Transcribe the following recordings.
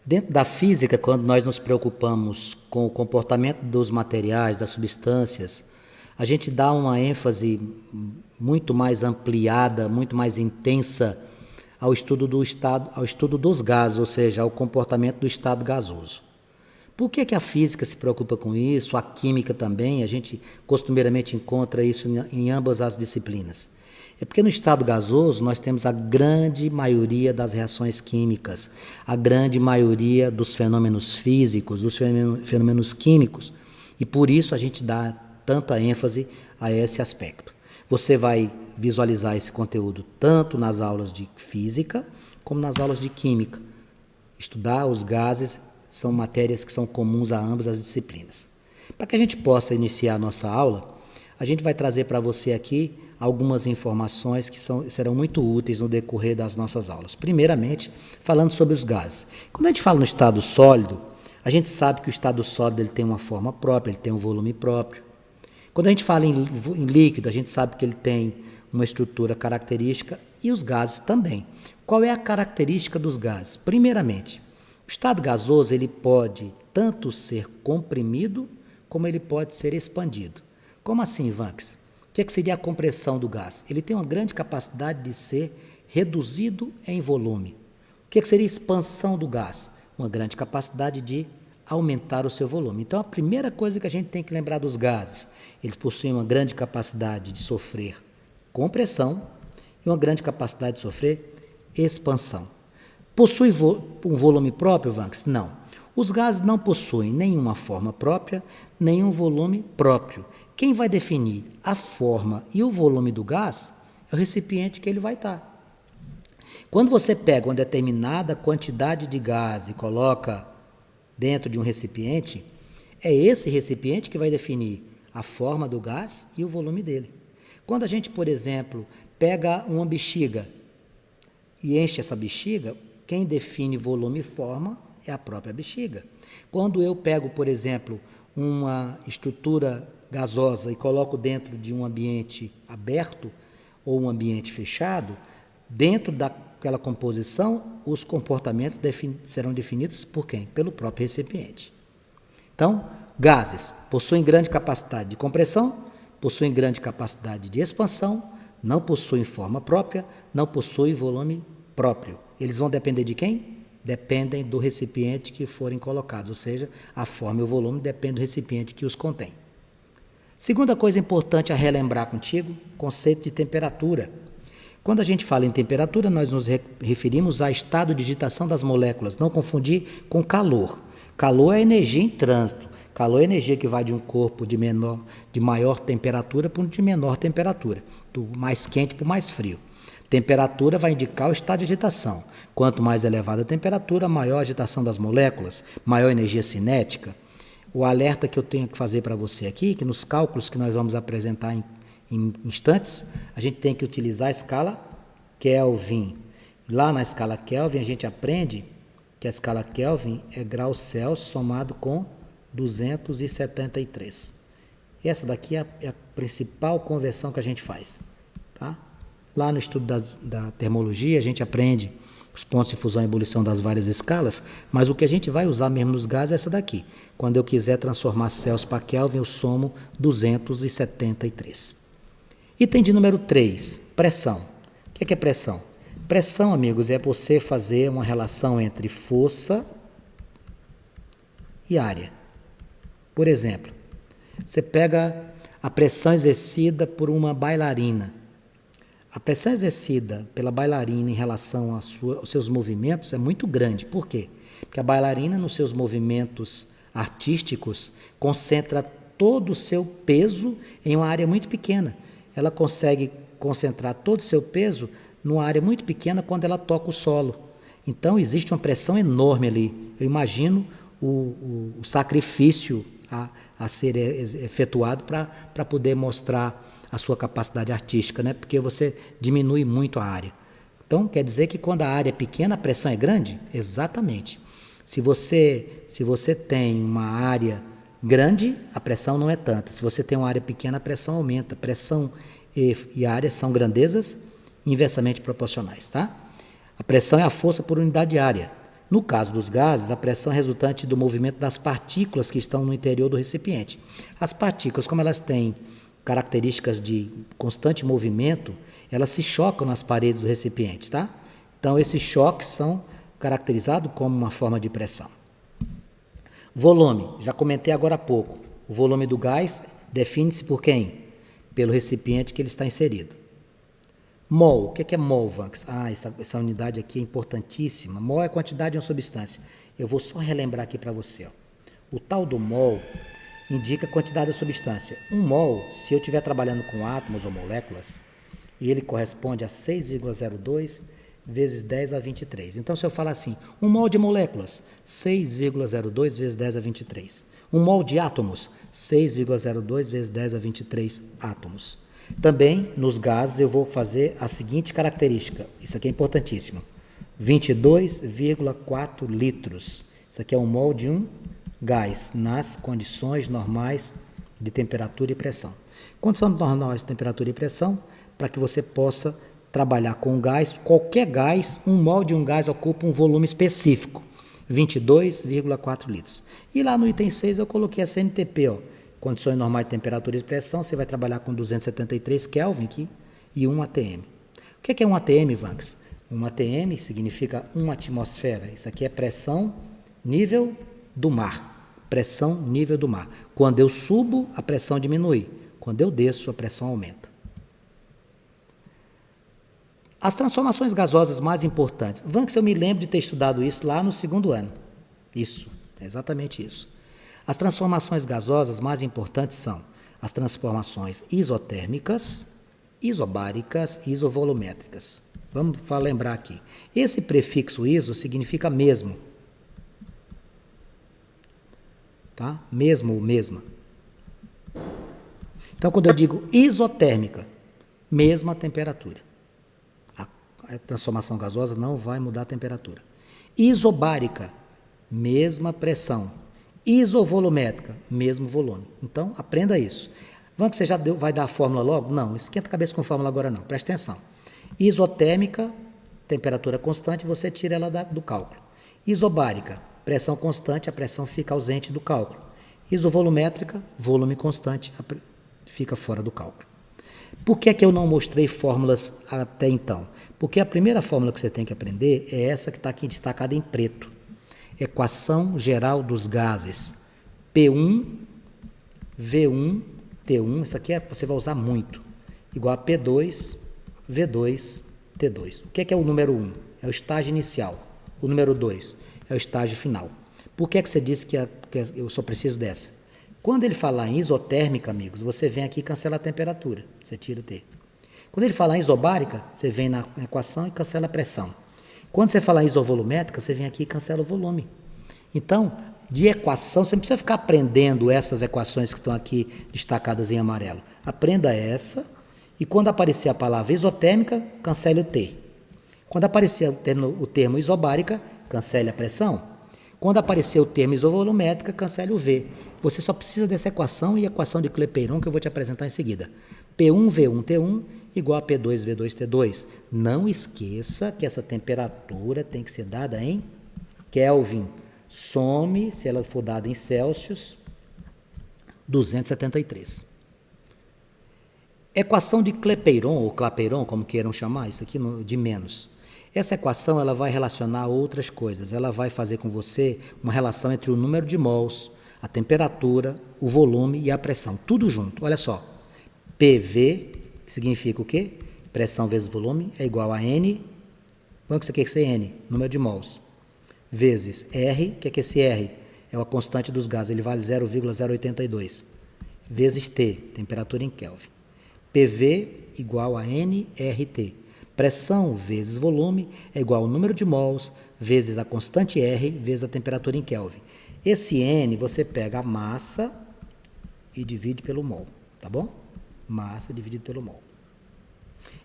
Dentro da física, quando nós nos preocupamos com o comportamento dos materiais, das substâncias, a gente dá uma ênfase muito mais ampliada, muito mais intensa ao estudo do estado, ao estudo dos gases, ou seja, ao comportamento do estado gasoso. Por que a física se preocupa com isso? A química também, a gente costumeiramente encontra isso em ambas as disciplinas. É porque no estado gasoso nós temos a grande maioria das reações químicas, a grande maioria dos fenômenos físicos, dos fenômenos químicos, e por isso a gente dá tanta ênfase a esse aspecto. Você vai visualizar esse conteúdo tanto nas aulas de física como nas aulas de química. Estudar os gases são matérias que são comuns a ambas as disciplinas. Para que a gente possa iniciar a nossa aula, a gente vai trazer para você aqui algumas informações que serão muito úteis no decorrer das nossas aulas. Primeiramente, falando sobre os gases. Quando a gente fala no estado sólido, a gente sabe que o estado sólido ele tem uma forma própria, ele tem um volume próprio. Quando a gente fala em líquido, a gente sabe que ele tem uma estrutura característica e os gases também. Qual é a característica dos gases? Primeiramente, o estado gasoso ele pode tanto ser comprimido como ele pode ser expandido. Como assim, Vanks? O que seria a compressão do gás? Ele tem uma grande capacidade de ser reduzido em volume. O que seria a expansão do gás? Uma grande capacidade de aumentar o seu volume. Então, a primeira coisa que a gente tem que lembrar dos gases, eles possuem uma grande capacidade de sofrer compressão e uma grande capacidade de sofrer expansão. Possui um volume próprio, Vanks? Não. Os gases não possuem nenhuma forma própria, nenhum volume próprio. Quem vai definir a forma e o volume do gás é o recipiente que ele vai estar. Quando você pega uma determinada quantidade de gás e coloca dentro de um recipiente, é esse recipiente que vai definir a forma do gás e o volume dele. Quando a gente, por exemplo, pega uma bexiga e enche essa bexiga, quem define volume e forma é a própria bexiga. Quando eu pego, por exemplo, uma estrutura gasosa e coloco dentro de um ambiente aberto ou um ambiente fechado, dentro daquela composição, os comportamentos serão definidos por quem? Pelo próprio recipiente. Então, gases possuem grande capacidade de compressão, possuem grande capacidade de expansão, não possuem forma própria, não possuem volume próprio. Eles vão depender de quem? Dependem do recipiente que forem colocados, ou seja, a forma e o volume dependem do recipiente que os contém. Segunda coisa importante a relembrar contigo, conceito de temperatura. Quando a gente fala em temperatura, nós nos referimos ao estado de agitação das moléculas, não confundir com calor. Calor é energia em trânsito. Calor é energia que vai de um corpo de maior temperatura para um de menor temperatura, do mais quente para o mais frio. Temperatura vai indicar o estado de agitação. Quanto mais elevada a temperatura, maior a agitação das moléculas, maior energia cinética. O alerta que eu tenho que fazer para você aqui, que nos cálculos que nós vamos apresentar em instantes, a gente tem que utilizar a escala Kelvin. Lá na escala Kelvin a gente aprende que a escala Kelvin é graus Celsius somado com 273. Essa daqui é a principal conversão que a gente faz. Tá? Lá no estudo da termologia a gente aprende os pontos de fusão e ebulição das várias escalas, mas o que a gente vai usar mesmo nos gases é essa daqui. Quando eu quiser transformar Celsius para Kelvin, eu somo 273. Item de número 3, pressão. O que é pressão? Pressão, amigos, é você fazer uma relação entre força e área. Por exemplo, você pega a pressão exercida por uma bailarina. A pressão exercida pela bailarina em relação aos seus movimentos é muito grande. Por quê? Porque a bailarina, nos seus movimentos artísticos, concentra todo o seu peso em uma área muito pequena. Ela consegue concentrar todo o seu peso numa área muito pequena quando ela toca o solo. Então, existe uma pressão enorme ali. Eu imagino o sacrifício a ser efetuado para poder mostrar a sua capacidade artística, né? Porque você diminui muito a área. Então, quer dizer que quando a área é pequena, a pressão é grande? Exatamente. Se você tem uma área grande, a pressão não é tanta. Se você tem uma área pequena, a pressão aumenta. Pressão e área são grandezas inversamente proporcionais, tá? A pressão é a força por unidade de área. No caso dos gases, a pressão é resultante do movimento das partículas que estão no interior do recipiente. As partículas, como elas têm características de constante movimento, elas se chocam nas paredes do recipiente, tá? Então, esses choques são caracterizados como uma forma de pressão. Volume, já comentei agora há pouco. O volume do gás define-se por quem? Pelo recipiente que ele está inserido. Mol, o que é mol, Vanks? Essa unidade aqui é importantíssima. Mol é a quantidade de uma substância. Eu vou só relembrar aqui para você. Ó. O tal do mol indica a quantidade da substância. Um mol, se eu estiver trabalhando com átomos ou moléculas, e ele corresponde a 6,02 vezes 10 a 23. Então, se eu falar assim, um mol de moléculas, 6,02 vezes 10 a 23. Um mol de átomos, 6,02 vezes 10 a 23 átomos. Também, nos gases, eu vou fazer a seguinte característica. Isso aqui é importantíssimo. 22,4 litros. Isso aqui é um mol de um gás nas condições normais de temperatura e pressão. Condições normais de temperatura e pressão, para que você possa trabalhar com gás, qualquer gás, um mol de um gás ocupa um volume específico, 22,4 litros. E lá no item 6 eu coloquei a CNTP, ó, condições normais de temperatura e pressão, você vai trabalhar com 273 Kelvin aqui e 1 atm. O que é 1 atm, Vanks? 1 atm significa 1 atmosfera. Isso aqui é pressão nível do mar. Pressão nível do mar. Quando eu subo, a pressão diminui. Quando eu desço, a pressão aumenta. As transformações gasosas mais importantes. Vanks, eu me lembro de ter estudado isso lá no segundo ano. Isso, é exatamente isso. As transformações gasosas mais importantes são as transformações isotérmicas, isobáricas e isovolumétricas. Vamos lembrar aqui. Esse prefixo iso significa mesmo. Tá? Mesmo ou mesma. Então, quando eu digo isotérmica, mesma temperatura. A transformação gasosa não vai mudar a temperatura. Isobárica, mesma pressão. Isovolumétrica, mesmo volume. Então, aprenda isso. Vamos que você já vai dar a fórmula logo? Não, esquenta a cabeça com fórmula agora não. Presta atenção. Isotérmica, temperatura constante, você tira ela do cálculo. Isobárica, pressão constante, a pressão fica ausente do cálculo. Isovolumétrica, volume constante, fica fora do cálculo. Por que é que eu não mostrei fórmulas até então? Porque a primeira fórmula que você tem que aprender é essa que está aqui destacada em preto. Equação geral dos gases. P1, V1, T1, isso aqui você vai usar muito. Igual a P2, V2, T2. O que é o número 1? É o estágio inicial. O número 2 é o estágio final. Por que você disse que eu só preciso dessa? Quando ele falar em isotérmica, amigos, você vem aqui e cancela a temperatura. Você tira o T. Quando ele falar em isobárica, você vem na equação e cancela a pressão. Quando você falar em isovolumétrica, você vem aqui e cancela o volume. Então, de equação, você não precisa ficar aprendendo essas equações que estão aqui destacadas em amarelo. Aprenda essa e quando aparecer a palavra isotérmica, cancele o T. Quando aparecer o termo isobárica, cancele a pressão. Quando aparecer o termo isovolumétrica, cancele o V. Você só precisa dessa equação e a equação de Clapeyron que eu vou te apresentar em seguida. P1, V1, T1 igual a P2, V2, T2. Não esqueça que essa temperatura tem que ser dada em Kelvin. Some, se ela for dada em Celsius, 273. Equação de Clapeyron, ou Clapeyron, como queiram chamar, isso aqui de menos. Essa equação ela vai relacionar outras coisas. Ela vai fazer com você uma relação entre o número de mols, a temperatura, o volume e a pressão. Tudo junto. Olha só. PV significa o quê? Pressão vezes volume é igual a N. Quanto que isso aqui quer ser N? Número de mols. Vezes R, que é que esse R? É a constante dos gases, ele vale 0,082. Vezes T, temperatura em Kelvin. PV igual a nRT. Pressão vezes volume é igual ao número de mols vezes a constante R vezes a temperatura em Kelvin. Esse N você pega a massa e divide pelo mol, tá bom? Massa dividido pelo mol.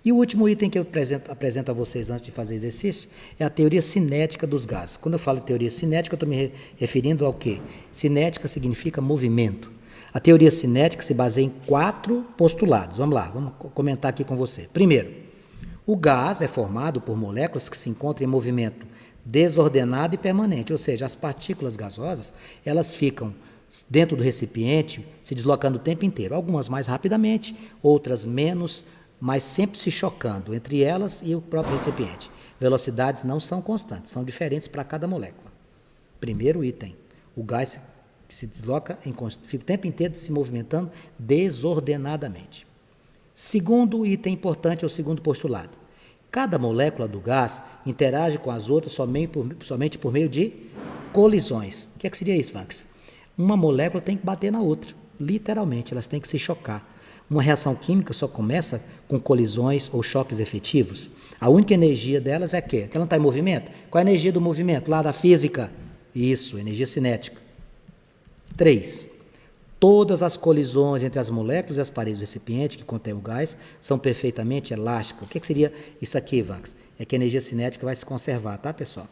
E o último item que eu apresento a vocês antes de fazer exercício é a teoria cinética dos gases. Quando eu falo de teoria cinética, eu estou me referindo ao quê? Cinética significa movimento. A teoria cinética se baseia em 4 postulados. Vamos lá, vamos comentar aqui com você. Primeiro, o gás é formado por moléculas que se encontram em movimento desordenada e permanente, ou seja, as partículas gasosas, elas ficam dentro do recipiente, se deslocando o tempo inteiro, algumas mais rapidamente, outras menos, mas sempre se chocando entre elas e o próprio recipiente. Velocidades não são constantes, são diferentes para cada molécula. Primeiro item, o gás se desloca, fica o tempo inteiro se movimentando desordenadamente. Segundo item importante é o segundo postulado. Cada molécula do gás interage com as outras somente por meio de colisões. O que seria isso, Vanks? Uma molécula tem que bater na outra, literalmente, elas têm que se chocar. Uma reação química só começa com colisões ou choques efetivos. A única energia delas é que ela não está em movimento. Qual é a energia do movimento? Lá da física. Isso, energia cinética. 3. Todas as colisões entre as moléculas e as paredes do recipiente que contém o gás são perfeitamente elásticas. O que seria isso aqui, Vanks? É que a energia cinética vai se conservar, tá, pessoal?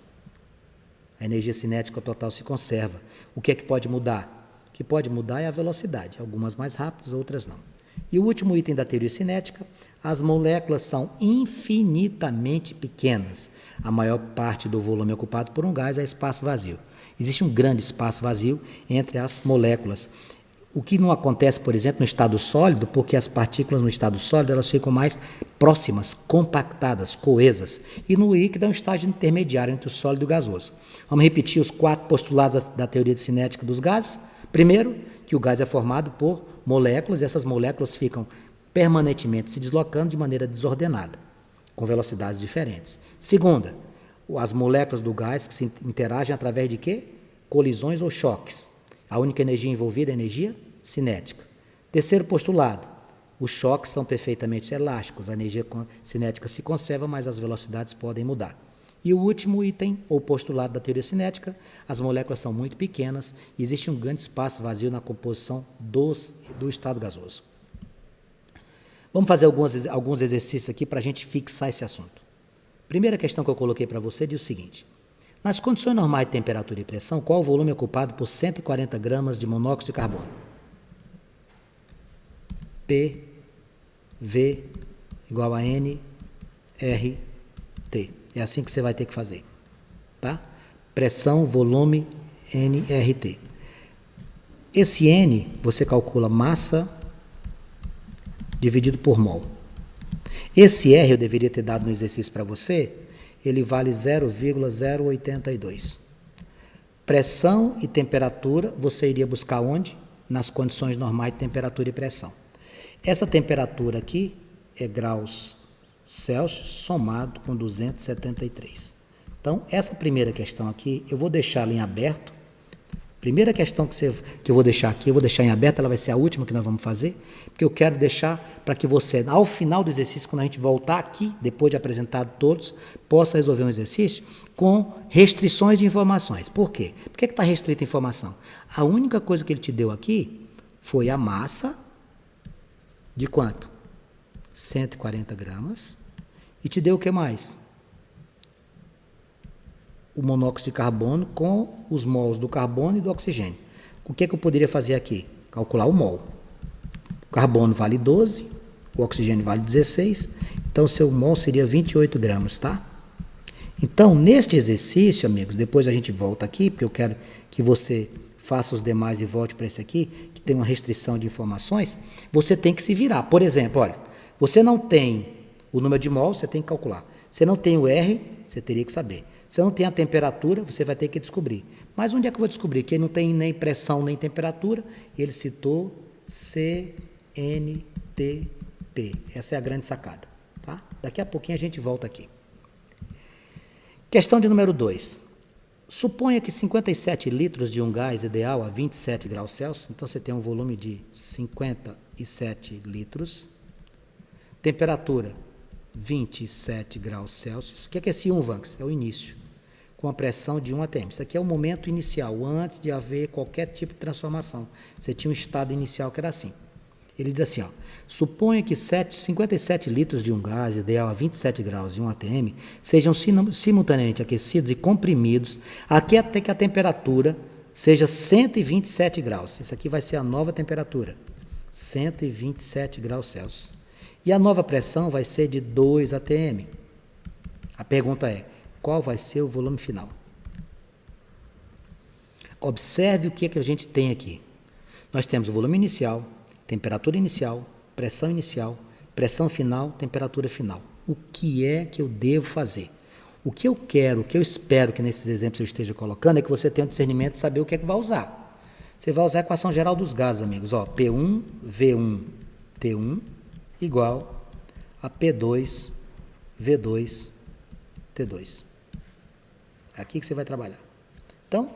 A energia cinética total se conserva. O que é que pode mudar? O que pode mudar é a velocidade, algumas mais rápidas, outras não. E o último item da teoria cinética, as moléculas são infinitamente pequenas. A maior parte do volume ocupado por um gás é espaço vazio. Existe um grande espaço vazio entre as moléculas. O que não acontece, por exemplo, no estado sólido, porque as partículas no estado sólido elas ficam mais próximas, compactadas, coesas. E no líquido é um estágio intermediário entre o sólido e o gasoso. Vamos repetir os 4 postulados da teoria de cinética dos gases. Primeiro, que o gás é formado por moléculas, e essas moléculas ficam permanentemente se deslocando de maneira desordenada, com velocidades diferentes. Segunda, as moléculas do gás que se interagem através de quê? Colisões ou choques. A única energia envolvida é a energia cinética. Terceiro postulado, os choques são perfeitamente elásticos, a energia cinética se conserva, mas as velocidades podem mudar. E o último item, ou postulado da teoria cinética, as moléculas são muito pequenas e existe um grande espaço vazio na composição do estado gasoso. Vamos fazer alguns exercícios aqui para a gente fixar esse assunto. Primeira questão que eu coloquei para você diz o seguinte: nas condições normais de temperatura e pressão, qual o volume ocupado por 140 gramas de monóxido de carbono? P, V igual a N, R, T. É assim que você vai ter que fazer, tá? Pressão, volume, N, R, T. Esse N, você calcula massa dividido por mol. Esse R, eu deveria ter dado no exercício para você, ele vale 0,082. Pressão e temperatura, você iria buscar onde? Nas condições normais de temperatura e pressão. Essa temperatura aqui é graus Celsius somado com 273. Então, essa primeira questão aqui, eu vou deixar ela em aberto. Primeira questão que eu vou deixar aqui, eu vou deixar em aberto, ela vai ser a última que nós vamos fazer, porque eu quero deixar para que você, ao final do exercício, quando a gente voltar aqui, depois de apresentado todos, possa resolver um exercício com restrições de informações. Por quê? Por que está restrita a informação? A única coisa que ele te deu aqui foi a massa de quanto? 140 gramas. E te deu o que mais? O monóxido de carbono com os mols do carbono e do oxigênio. O que eu poderia fazer aqui? Calcular o mol. O carbono vale 12, o oxigênio vale 16, então o seu mol seria 28 gramas, tá? Então, neste exercício, amigos, depois a gente volta aqui, porque eu quero que você faça os demais e volte para esse aqui, que tem uma restrição de informações, você tem que se virar. Por exemplo, olha, você não tem o número de mol, você tem que calcular. Você não tem o R, você teria que saber. Você não tem a temperatura, você vai ter que descobrir. Mas onde é que eu vou descobrir? Que ele não tem nem pressão nem temperatura. Ele citou CNTP. Essa é a grande sacada. Tá? Daqui a pouquinho a gente volta aqui. Questão de número 2. Suponha que 57 litros de um gás ideal a 27 graus Celsius. Então você tem um volume de 57 litros. Temperatura 27 graus Celsius. O que é esse 1, Vanks? É o início, com a pressão de 1 atm. Isso aqui é o momento inicial, antes de haver qualquer tipo de transformação. Você tinha um estado inicial que era assim. Ele diz assim, ó, suponha que 57 litros de um gás ideal a 27 graus e 1 atm sejam simultaneamente aquecidos e comprimidos até que a temperatura seja 127 graus. Isso aqui vai ser a nova temperatura, 127 graus Celsius. E a nova pressão vai ser de 2 atm. A pergunta é, qual vai ser o volume final. Observe o que a gente tem aqui. Nós temos o volume inicial, temperatura inicial, pressão final, temperatura final. O que é que eu devo fazer? O que eu quero, o que eu espero que nesses exemplos eu esteja colocando é que você tenha o discernimento de saber o que é que vai usar. Você vai usar a equação geral dos gases, amigos. Ó, P1, V1, T1 igual a P2, V2, T2. É aqui que você vai trabalhar. Então,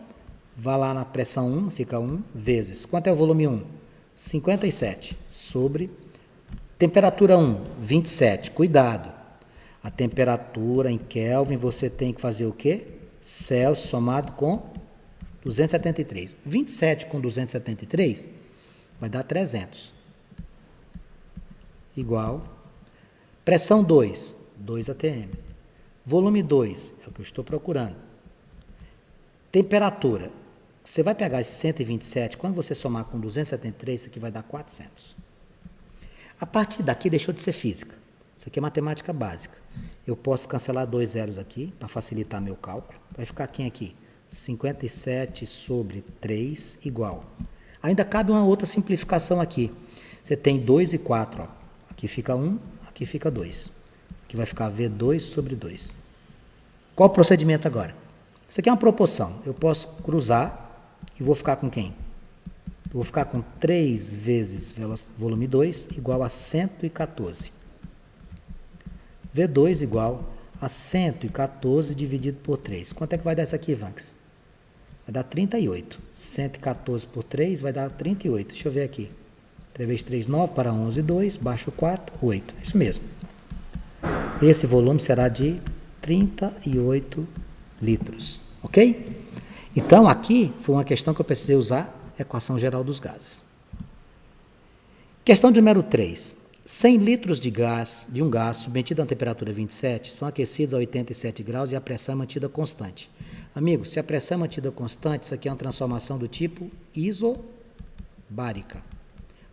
vá lá na pressão 1, fica 1 vezes. Quanto é o volume 1? 57 sobre temperatura 1, 27. Cuidado. A temperatura em Kelvin você tem que fazer o quê? Celsius somado com 273. 27 com 273 vai dar 300. Igual. Pressão 2, 2 atm. Volume 2, é o que eu estou procurando. Temperatura. Você vai pegar esse 127, quando você somar com 273, isso aqui vai dar 400. A partir daqui deixou de ser física. Isso aqui é matemática básica. Eu posso cancelar 2 zeros aqui, para facilitar meu cálculo. Vai ficar quem aqui? 57 sobre 3 igual. Ainda cabe uma outra simplificação aqui. Você tem 2 e 4. Ó. Aqui fica 1, aqui fica 2. Aqui vai ficar V2 sobre 2. Qual o procedimento agora? Isso aqui é uma proporção. Eu posso cruzar e vou ficar com quem? Eu vou ficar com 3 vezes volume 2 igual a 114. V2 igual a 114 dividido por 3. Quanto é que vai dar isso aqui, Vanks? Vai dar 38. 114 por 3 vai dar 38. Deixa eu ver aqui. 3 vezes 3, 9 para 11, 2. Baixo 4, 8. Isso mesmo. Esse volume será de 38 litros. Ok? Então, aqui foi uma questão que eu precisei usar a equação geral dos gases. Questão de número 3. 100 litros de um gás submetido a temperatura 27 são aquecidos a 87 graus e a pressão é mantida constante. Amigos, se a pressão é mantida constante, isso aqui é uma transformação do tipo isobárica.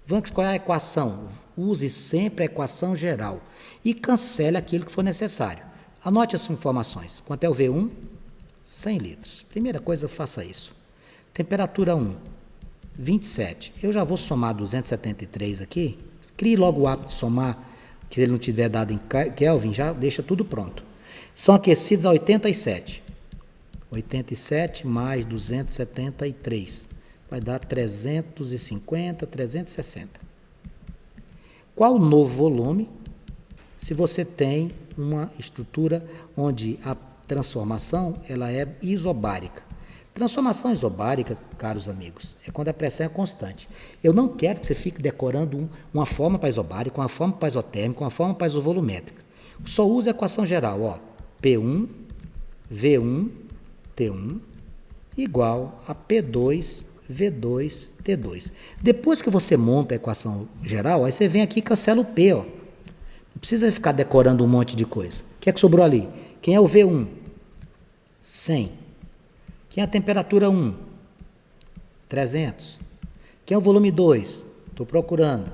Vanks, qual é a equação? Use sempre a equação geral e cancele aquilo que for necessário. Anote as informações. Quanto é o V1? 100 litros. Primeira coisa, faça isso. Temperatura 1, 27. Eu já vou somar 273 aqui. Crie logo o hábito de somar, que ele não tiver dado em Kelvin, já deixa tudo pronto. São aquecidos a 87. 87 mais 273. Vai dar 350, 360. Qual o novo volume se você tem uma estrutura onde a transformação ela é isobárica? Transformação isobárica, caros amigos, é quando a pressão é constante. Eu não quero que você fique decorando uma forma para isobárica, uma forma para isotérmica, uma forma para isovolumétrica. Só use a equação geral, ó. P1, V1, T1, igual a P2, V2, T2. Depois que você monta a equação geral, aí você vem aqui e cancela o P, ó. Não precisa ficar decorando um monte de coisa. O que é que sobrou ali? Quem é o V1? 100. Quem é a temperatura 1? 300. Quem é o volume 2? Estou procurando.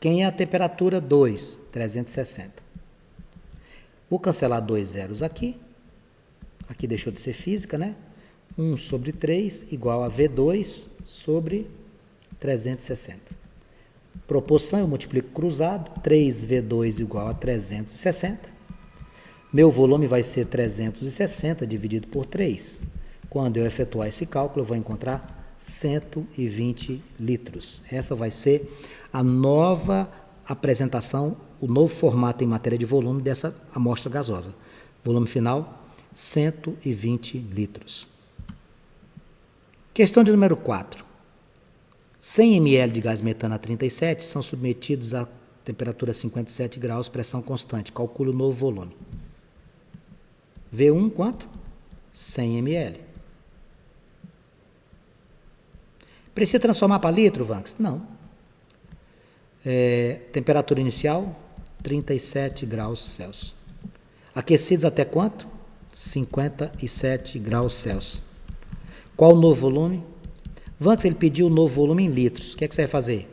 Quem é a temperatura 2? 360. Vou cancelar 2 zeros aqui. Aqui deixou de ser física, né? 1 sobre 3 igual a V2 sobre 360. Proporção eu multiplico cruzado. 3V2 igual a 360. Meu volume vai ser 360 dividido por 3. Quando eu efetuar esse cálculo, eu vou encontrar 120 litros. Essa vai ser a nova apresentação, o novo formato em matéria de volume dessa amostra gasosa. Volume final, 120 litros. Questão de número 4. 100 ml de gás metano a 37 são submetidos a temperatura 57 graus, pressão constante. Calcule o novo volume. V1 quanto? 100 ml. Precisa transformar para litro, Vanks? Não. Temperatura inicial, 37 graus Celsius. Aquecidos até quanto? 57 graus Celsius. Qual o novo volume? Vanks, ele pediu o novo volume em litros. O que é que você vai fazer?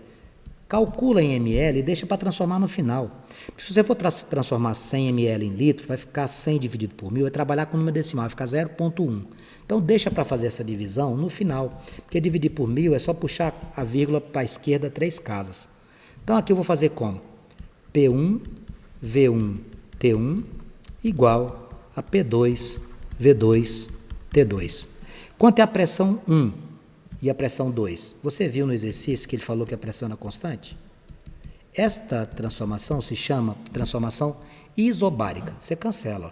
Calcula em ml e deixa para transformar no final. Se você for transformar 100 ml em litro, vai ficar 100 dividido por 1000, vai trabalhar com número decimal, vai ficar 0,1. Então deixa para fazer essa divisão no final, porque dividir por 1000 é só puxar a vírgula para a esquerda 3 casas. Então aqui eu vou fazer como? P1, V1, T1 igual a P2, V2, T2. Quanto é a pressão 1 e a pressão 2? Você viu no exercício que ele falou que a pressão era constante? Esta transformação se chama transformação isobárica. Você cancela.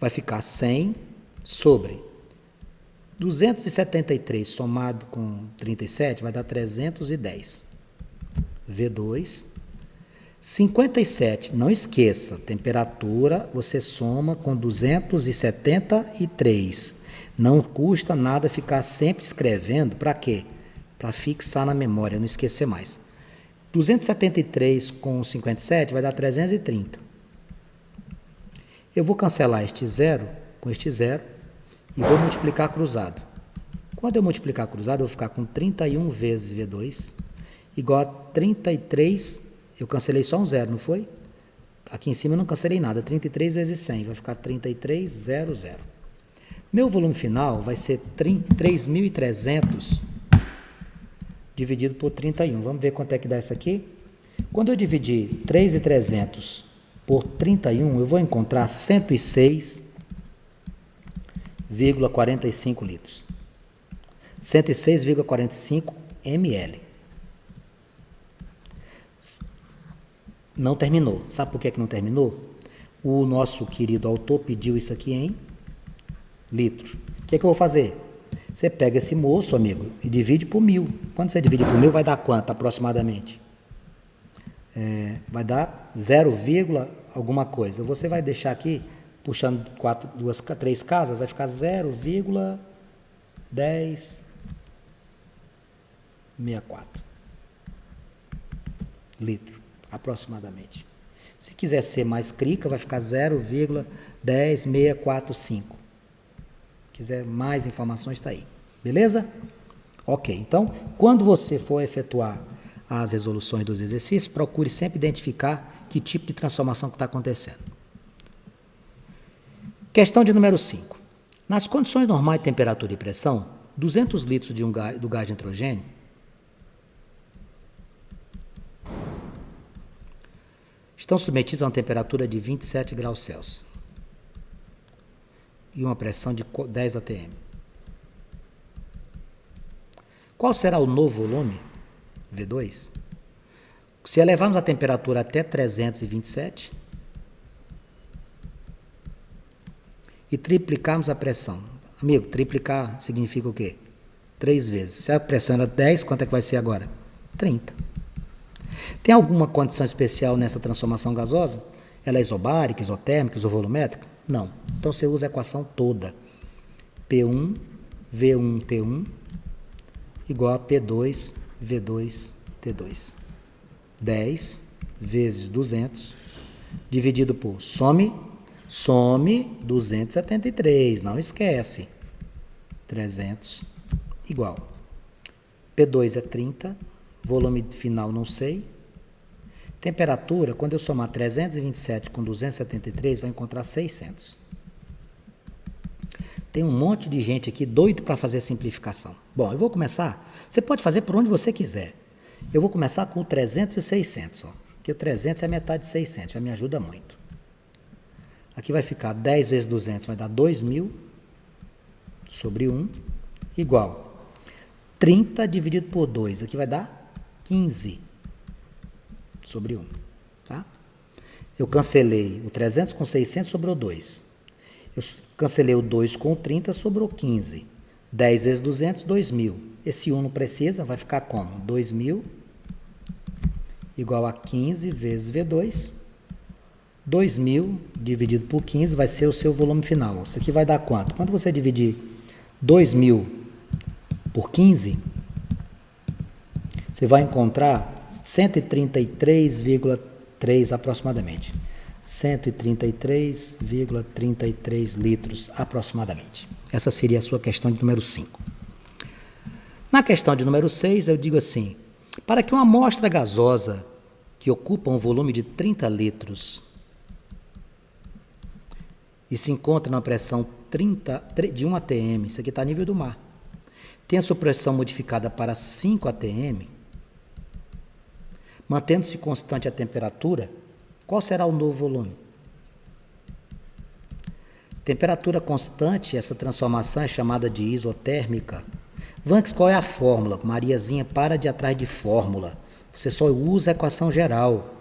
Vai ficar 100 sobre 273 somado com 37 vai dar 310. V2. 57, não esqueça, temperatura você soma com 273. Não custa nada ficar sempre escrevendo, para quê? Para fixar na memória, não esquecer mais. 273 com 57 vai dar 330. Eu vou cancelar este zero com este zero e vou multiplicar cruzado. Quando eu multiplicar cruzado, eu vou ficar com 31 vezes V2 igual a 33. Eu cancelei só um zero, não foi? Aqui em cima eu não cancelei nada. 33 vezes 100 vai ficar 3300. Meu volume final vai ser 3.300 dividido por 31. Vamos ver quanto é que dá isso aqui? Quando eu dividir 3.300 por 31, eu vou encontrar 106,45 litros. 106,45 ml. Não terminou. Sabe por que não terminou? O nosso querido autor pediu isso aqui em litro. O que eu vou fazer? Você pega esse moço, amigo, e divide por 1000. Quando você divide por 1000, vai dar quanto aproximadamente? Vai dar 0, alguma coisa. Você vai deixar aqui, puxando 3 casas, vai ficar 0,1064 litro, aproximadamente. Se quiser ser mais crica, vai ficar 0,10645. Quiser mais informações, está aí. Beleza? Ok, então, quando você for efetuar as resoluções dos exercícios, procure sempre identificar que tipo de transformação que está acontecendo. Questão de número 5. Nas condições normais de temperatura e pressão, 200 litros do gás de nitrogênio estão submetidos a uma temperatura de 27 graus Celsius e uma pressão de 10 atm. Qual será o novo volume, V2, se elevarmos a temperatura até 327 e triplicarmos a pressão? Amigo, triplicar significa o quê? 3 vezes. Se a pressão era 10, quanto é que vai ser agora? 30. Tem alguma condição especial nessa transformação gasosa? Ela é isobárica, isotérmica, isovolumétrica? Não. Então você usa a equação toda. P1, V1, T1 igual a P2, V2, T2. 10 vezes 200 dividido por some 273, não esquece. 300 igual. P2 é 30, volume final não sei. Temperatura, quando eu somar 327 com 273, vai encontrar 600. Tem um monte de gente aqui doido para fazer a simplificação. Bom, eu vou começar. Você pode fazer por onde você quiser. Eu vou começar com o 300 e o 600. Porque o 300 é metade de 600, já me ajuda muito. Aqui vai ficar 10 vezes 200, vai dar 2.000 sobre 1, igual 30 dividido por 2. Aqui vai dar 15 sobre 1. Tá? Eu cancelei o 300 com 600, sobrou 2. Eu cancelei o 2 com o 30, sobrou 15. 10 vezes 200, 2.000. Esse 1 não precisa, vai ficar como? 2.000 igual a 15 vezes V2. 2.000 dividido por 15 vai ser o seu volume final. Isso aqui vai dar quanto? Quando você dividir 2.000 por 15, você vai encontrar 133,3 aproximadamente. 133,33 litros aproximadamente. Essa seria a sua questão de número 5. Na questão de número 6, eu digo assim: Para que uma amostra gasosa que ocupa um volume de 30 litros e se encontra na pressão de 1 atm, isso aqui está a nível do mar, tenha sua pressão modificada para 5 atm, mantendo-se constante a temperatura, qual será o novo volume? Temperatura constante, essa transformação é chamada de isotérmica. Vanks, qual é a fórmula? Mariazinha, para de ir atrás de fórmula. Você só usa a equação geral.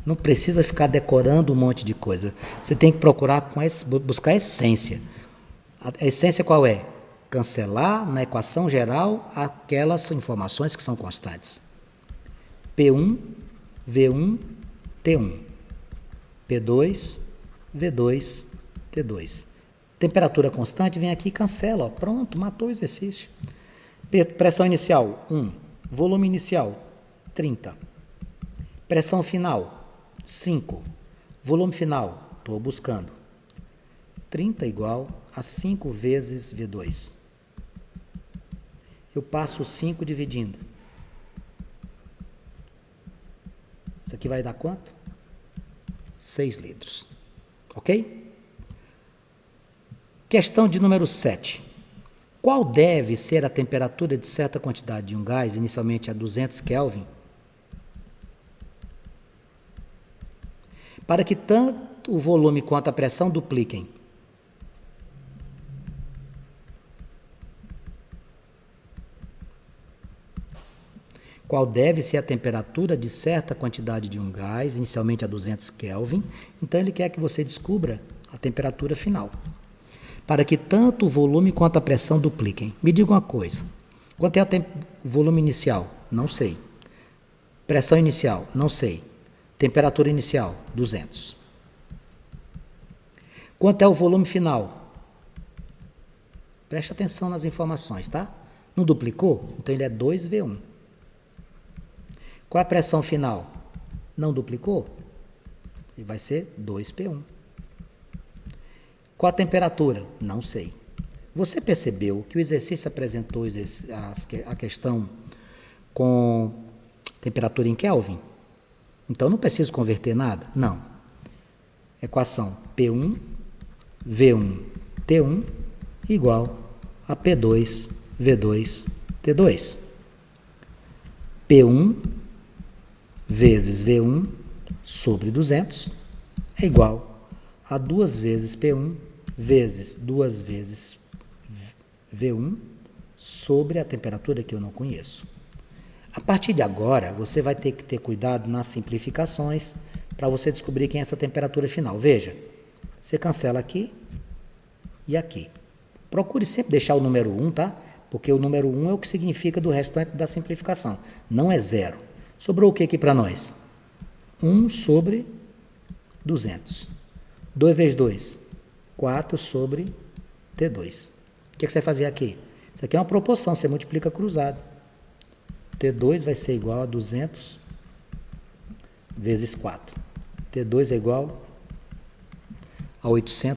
Não precisa ficar decorando um monte de coisa. Você tem que procurar buscar a essência. A essência qual é? Cancelar na equação geral aquelas informações que são constantes. P1, V1, T1. P2, V2, T2. Temperatura constante, vem aqui e cancela. Ó. Pronto, matou o exercício. Pressão inicial, 1. Volume inicial, 30. Pressão final, 5. Volume final, estou buscando. 30 igual a 5 vezes V2. Eu passo 5 dividindo. Isso aqui vai dar quanto? 6 litros. Ok? Questão de número 7. Qual deve ser a temperatura de certa quantidade de um gás, inicialmente a 200 Kelvin, para que tanto o volume quanto a pressão dupliquem? Qual deve ser a temperatura de certa quantidade de um gás, inicialmente a 200 Kelvin? Então, ele quer que você descubra a temperatura final, para que tanto o volume quanto a pressão dupliquem. Me diga uma coisa, quanto é o volume inicial? Não sei. Pressão inicial? Não sei. Temperatura inicial? 200. Quanto é o volume final? Preste atenção nas informações, tá? Não duplicou? Então ele é 2V1. Qual é a pressão final? Não duplicou? Ele vai ser 2P1. Qual a temperatura? Não sei. Você percebeu que o exercício apresentou a questão com temperatura em Kelvin? Então, não preciso converter nada? Não. Equação P1, V1, T1 igual a P2, V2, T2. P1 vezes V1 sobre 200 é igual a 2 vezes P1 vezes 2 vezes V1 sobre a temperatura que eu não conheço. A partir de agora, você vai ter que ter cuidado nas simplificações para você descobrir quem é essa temperatura final. Veja, você cancela aqui e aqui. Procure sempre deixar o número 1, tá? Porque o número 1 é o que significa do restante da simplificação. Não é 0. Sobrou o que aqui para nós? 1 sobre 200. 2 vezes 2, 4 sobre T2. O que você vai fazer aqui? Isso aqui é uma proporção, você multiplica cruzado. T2 vai ser igual a 200 vezes 4. T2 é igual a 800